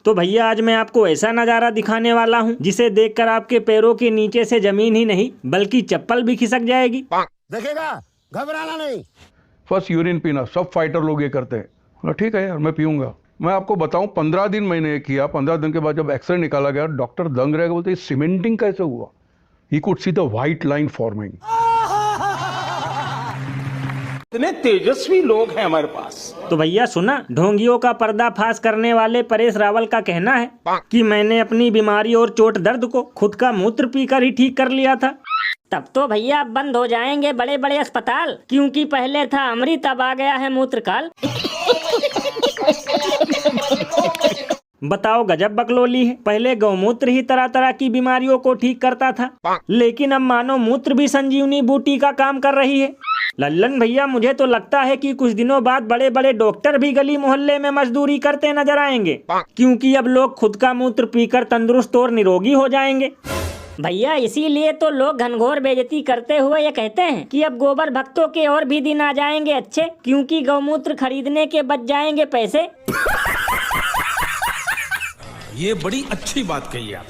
तो भैया आज मैं आपको ऐसा नजारा दिखाने वाला हूँ जिसे देखकर आपके पैरों के नीचे से जमीन ही नहीं बल्कि चप्पल भी खिसक जाएगी। देखेगा, घबराना नहीं। फर्स्ट यूरिन पीना, सब फाइटर लोग ये करते हैं। ठीक है यार, मैं पीऊंगा। मैं आपको बताऊं, 15 दिन मैंने ये किया। 15 दिन के बाद जब एक्सरे निकाला गया, डॉक्टर दंग रह गए, बोलते सीमेंटिंग कैसे हुआ। He could see the white line forming. इतने तेजस्वी लोग हैं हमारे पास। तो भैया सुना, ढोंगियों का पर्दाफाश करने वाले परेश रावल का कहना है कि मैंने अपनी बीमारी और चोट दर्द को खुद का मूत्र पीकर ही ठीक कर लिया था। तब तो भैया अब बंद हो जाएंगे बड़े बड़े अस्पताल, क्योंकि पहले था अमृत, अब आ गया है मूत्रकाल। बताओ, गजब बकलोली है। पहले गौमूत्र ही तरह तरह की बीमारियों को ठीक करता था, लेकिन अब मानो मूत्र भी संजीवनी बूटी का काम कर रही है। लल्लन भैया, मुझे तो लगता है कि कुछ दिनों बाद बड़े बड़े डॉक्टर भी गली मोहल्ले में मजदूरी करते नजर आएंगे, क्योंकि अब लोग खुद का मूत्र पीकर तंदुरुस्त और निरोगी हो जाएंगे। भैया इसीलिए तो लोग घनघोर बेइज्जती करते हुए ये कहते हैं कि अब गोबर भक्तों के और भी दिन आ जाएंगे अच्छे, क्योंकि गौमूत्र खरीदने के बच जाएंगे पैसे। ये बड़ी अच्छी बात कही आप।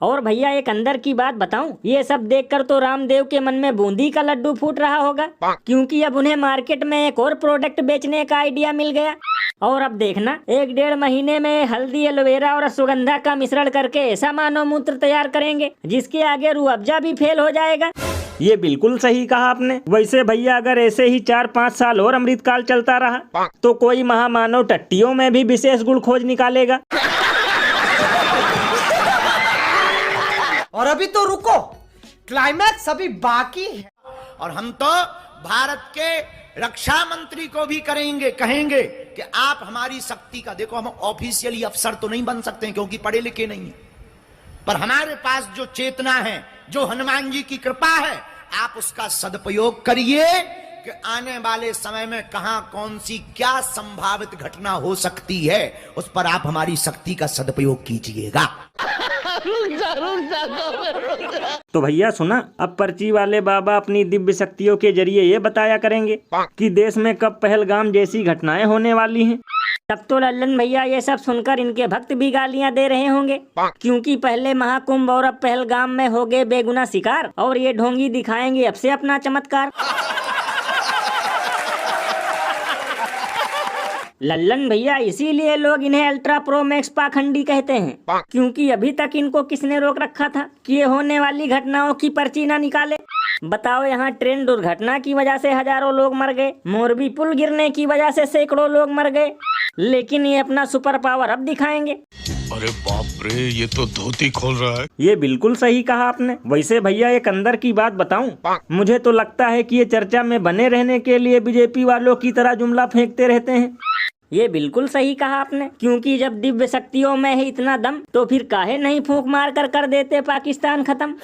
और भैया एक अंदर की बात बताऊं, ये सब देखकर तो रामदेव के मन में बूंदी का लड्डू फूट रहा होगा, क्योंकि अब उन्हें मार्केट में एक और प्रोडक्ट बेचने का आइडिया मिल गया। और अब देखना, 1-1.5 महीने में हल्दी, एलोवेरा और अश्वगंधा का मिश्रण करके ऐसा मानव मूत्र तैयार करेंगे जिसके आगे रूह अफ़ज़ा भी फेल हो जाएगा। ये बिल्कुल सही कहा आपने। वैसे भैया, अगर ऐसे ही 4-5 साल और अमृतकाल चलता रहा तो कोई महामानव टट्टियों में भी विशेष गुण खोज निकालेगा। और अभी तो रुको, क्लाइमैक्स अभी बाकी है। और हम तो भारत के रक्षा मंत्री को भी कहेंगे कि आप हमारी शक्ति का देखो। हम ऑफिशियली अफसर तो नहीं बन सकते क्योंकि पढ़े लिखे नहीं है, पर हमारे पास जो चेतना है, जो हनुमान जी की कृपा है, आप उसका सदुपयोग करिए कि आने वाले समय में कहां कौन सी क्या संभावित घटना हो सकती है, उस पर आप हमारी शक्ति का सदुपयोग कीजिएगा। तो भैया सुना, अब पर्ची वाले बाबा अपनी दिव्य शक्तियों के जरिए ये बताया करेंगे कि देश में कब पहलगाम जैसी घटनाएं होने वाली हैं। तब तो लल्लन भैया ये सब सुनकर इनके भक्त भी गालियां दे रहे होंगे, क्योंकि पहले महाकुंभ और अब पहलगाम में हो गए बेगुना शिकार, और ये ढोंगी दिखाएंगे अब से अपना चमत्कार। लल्लन भैया, इसीलिए लोग इन्हें अल्ट्रा प्रो मैक्स पाखंडी कहते हैं, क्योंकि अभी तक इनको किसने रोक रखा था कि ये होने वाली घटनाओं की पर्ची ना निकाले। बताओ, यहाँ ट्रेन दुर्घटना की वजह से हजारों लोग मर गए, मोरबी पुल गिरने की वजह से सैकड़ों लोग मर गए, लेकिन ये अपना सुपर पावर अब दिखाएंगे। अरे बाप रे, ये तो धोती खोल रहा है। ये बिल्कुल सही कहा आपने। वैसे भैया एक अंदर की बात बताऊं, मुझे तो लगता है कि ये चर्चा में बने रहने के लिए बीजेपी वालों की तरह जुमला फेंकते रहते हैं। ये बिल्कुल सही कहा आपने, क्योंकि जब दिव्य शक्तियों में है इतना दम, तो फिर काहे नहीं फूंक मार कर देते पाकिस्तान खत्म।